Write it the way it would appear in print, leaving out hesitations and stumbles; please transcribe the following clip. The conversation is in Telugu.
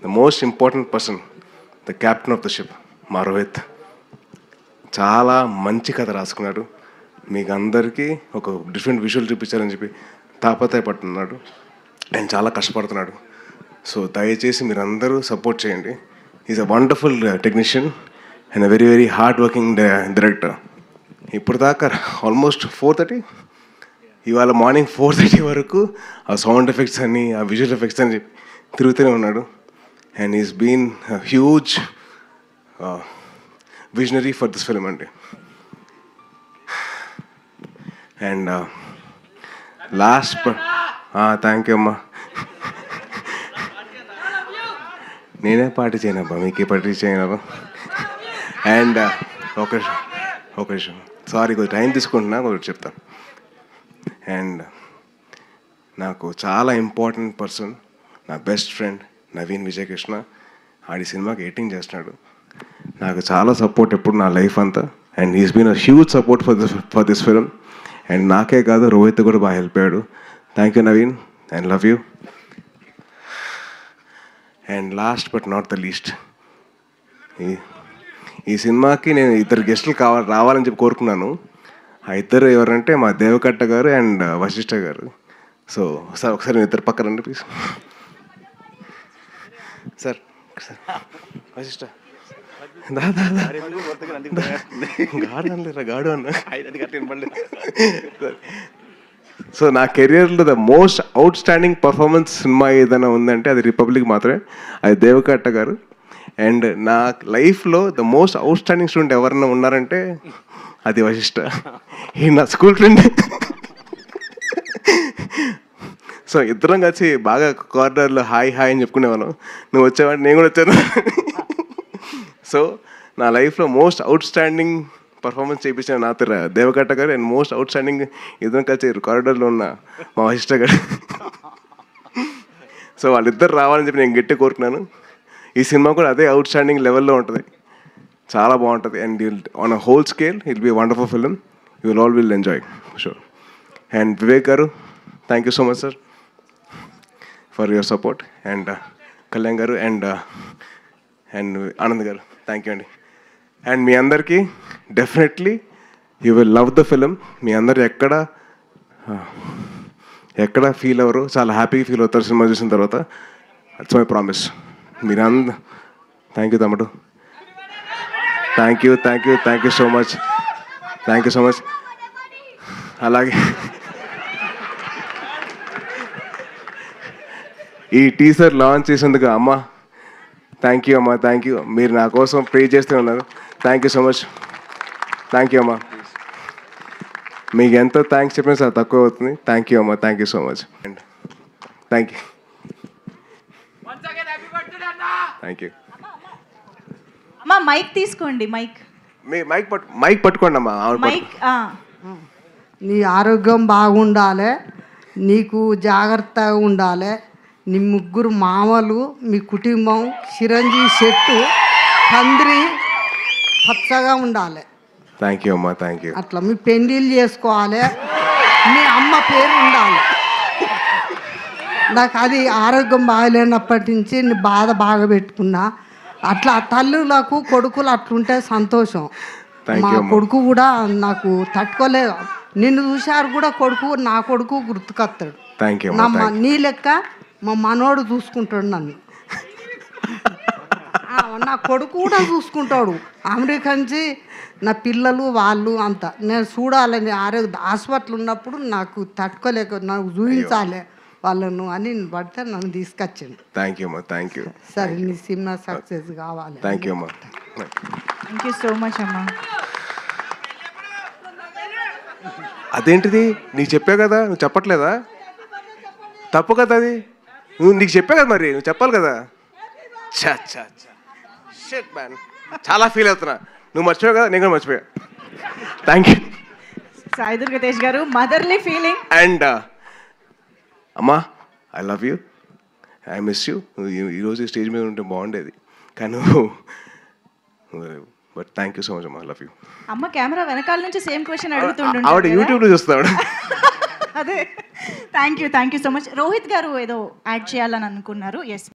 The most important person, the captain of the ship, మా రోహిత్. చాలా మంచి కథ రాసుకున్నాడు. మీకు అందరికీ ఒక డిఫరెంట్ విజువల్ చూపించాలని చెప్పి తాపత్రయపడుతున్నాడు అండ్ చాలా కష్టపడుతున్నాడు. సో దయచేసి మీరు అందరూ సపోర్ట్ చేయండి. Is a wonderful technician and a very very hard working director. ఇప్పుడు దాకా ఆల్మోస్ట్ 4:30, ఇవాళ మార్నింగ్ 4:30 వరకు ఆ సౌండ్ ఎఫెక్ట్స్ అని, ఆ విజువల్ ఎఫెక్ట్స్ అని చెప్పి తిరుగుతూనే ఉన్నాడు. And is been huge visionary for this film అండి. అండ్ లాస్ట్ థ్యాంక్ యూ అమ్మా. నేనే పార్టీ చేయనబ్బా, మీకే పార్టీ చేయనబ్బా. అండ్ ఒక విషయం, సారీ కొంచెం టైం తీసుకుంటున్నా, ఒకటి చెప్తాను. అండ్ నాకు చాలా ఇంపార్టెంట్ పర్సన్, నా బెస్ట్ ఫ్రెండ్ నవీన్ విజయకృష్ణ. ఆడి సినిమాకి ఎడిటింగ్ చేస్తున్నాడు. నాకు చాలా సపోర్ట్ ఎప్పుడు నా లైఫ్ అంతా. And he's been a huge support for this film. And నాకే కాదు, రోహిత్ కూడా బాగా హెల్ప్ అయ్యాడు. Thank you Naveen, and love you. And last but not the least, ఈ సినిమాకి నేను ఇద్దరు గెస్టులు రావాలని చెప్పి కోరుకున్నాను. ఆ ఇద్దరు ఎవరంటే మా దేవకట్ట గారు అండ్ వశిష్ఠ గారు. సో సార్ ఒకసారి నేను ఇద్దరు పక్కన రండి ప్లీజ్. సార్ వశిష్ఠ గాడు అన్న. సో నా కెరియర్లో the most out standing performance cinema ఏదైనా ఉందంటే అది రిపబ్లిక్ మాత్రమే, అది దేవకట్ట గారు. అండ్ నా లైఫ్లో the most out standing student ఎవరైనా ఉన్నారంటే అది వశిష్ఠ. ఈ నా స్కూల్ ఫ్రెండ్. సో ఇద్దరం కలిసి బాగా కార్నర్లో హాయ్ హాయ్ అని చెప్పుకునేవాళ్ళం. నువ్వు వచ్చేవాడు, నేను కూడా వచ్చాను. సో నా లైఫ్లో మోస్ట్ అవుట్ స్టాండింగ్ పర్ఫార్మెన్స్ చేయించిన నా దేవకట్ట గారు, అండ్ మోస్ట్ అవుట్ స్టాండింగ్ ఇద్దరం కలిసి కారిడార్లో ఉన్న మా వశిష్ఠ గారు. సో వాళ్ళిద్దరు రావాలని చెప్పి నేను గట్టి కోరుకున్నాను. ఈ సినిమా కూడా అదే అవుట్ స్టాండింగ్ లెవెల్లో ఉంటుంది, చాలా బాగుంటుంది. And on a whole scale it be wonderful film, you will all will enjoy sure. And Vivek garu, thank you so much sir for your support. And Kalyan garu and Anand garu, thank you అండి. అండ్ మీ అందరికీ definitely you will love the film. మీ అందరు ఎక్కడ ఫీల్ అవ్వరు, చాలా హ్యాపీగా ఫీల్ అవుతారు సినిమా చూసిన తర్వాత. It's my promise. మీరందరూ థ్యాంక్ యూ తమ్ముడు, thank you so much, thank you so much. అలాగే ఈ టీజర్ లాంచ్ చేసేందుకు అమ్మ థ్యాంక్ యూ అమ్మ, థ్యాంక్ యూ. మీరు నా కోసం ప్రే చేస్తూ ఉన్నారు. Thank you so much, thank you అమ్మ. మీకు ఎంతో థ్యాంక్స్ చెప్పినా సార్ తక్కువ అవుతుంది. థ్యాంక్ యూ అమ్మ, thank you so much. And thank you, thank you అమ్మా. మైక్ తీసుకోండి, మైక్ పట్టుకోండి అమ్మా. నీ ఆరోగ్యం బాగుండాలి, నీకు జాగ్రత్తగా ఉండాలి. నీ ముగ్గురు మామలు, మీ కుటుంబం చిరంజీవి చెట్టు పందిరి పచ్చగా ఉండాలి. థ్యాంక్ యూ అమ్మా, థ్యాంక్ యూ. అట్లా మీ పెళ్ళిళ్ళు చేసుకోవాలి, మీ అమ్మ పేరు ఉండాలి. నాకు అది ఆరోగ్యం బాగలేనప్పటి నుంచి నీ బాధ బాగా పెట్టుకున్నా. అట్లా తల్లులకు కొడుకులు అట్లుంటే సంతోషం. మా కొడుకు కూడా నాకు తట్టుకోలేదు. నిన్ను చూశారు కూడా కొడుకు, నా కొడుకు గుర్తుకొస్తాడు. నీ లెక్క మా మనోడు చూసుకుంటాడు నన్ను. నా కొడుకు కూడా చూసుకుంటాడు. అమెరికా నుంచి నా పిల్లలు వాళ్ళు అంతా నేను చూడాలని ఆరోగ్య హాస్పిటల్ ఉన్నప్పుడు నాకు తట్టుకోలేక నాకు చూపించాలి వాళ్ళను అని పడితే నన్ను తీసుకొచ్చింది. థ్యాంక్ యూ అమ్మా, థ్యాంక్ యూ. సరే నీ సినిమా సక్సెస్ కావాలి. థ్యాంక్ యూ అమ్మా, థ్యాంక్ యూ సో మచ్ అమ్మా. అదేంటిది నీకు చెప్పా కదా, నువ్వు చెప్పట్లేదా? తప్పు కదా అది. నీకు చెప్పా కదా, మరి నువ్వు చెప్పాలి కదా. షిట్ మ్యాన్, చాలా ఫీల్ అవుతున్నా. నువ్వు మర్చిపోయావు కదా, నేను కూడా మర్చిపోయా. థ్యాంక్ యూ సాయి దుర్గా తేజ్ గారు. Motherly feeling. అండ్ అమ్మా, I love you, I miss you. ఈరోజు స్టేజ్ మీద ఉంటే బాగుండేది కానీ but thank you so much అమ్మా, లవ్ యూ. అమ్మ కెమెరా వెనకాల నుంచి సేమ్ క్వశ్చన్ అడుగుతుండే. ఆవిడ యూట్యూబ్లో చూస్తాడు. అదే. Thank you so much. Rohit గారు ఏదో యాడ్ చేయాలని అనుకున్నారు. ఎస్.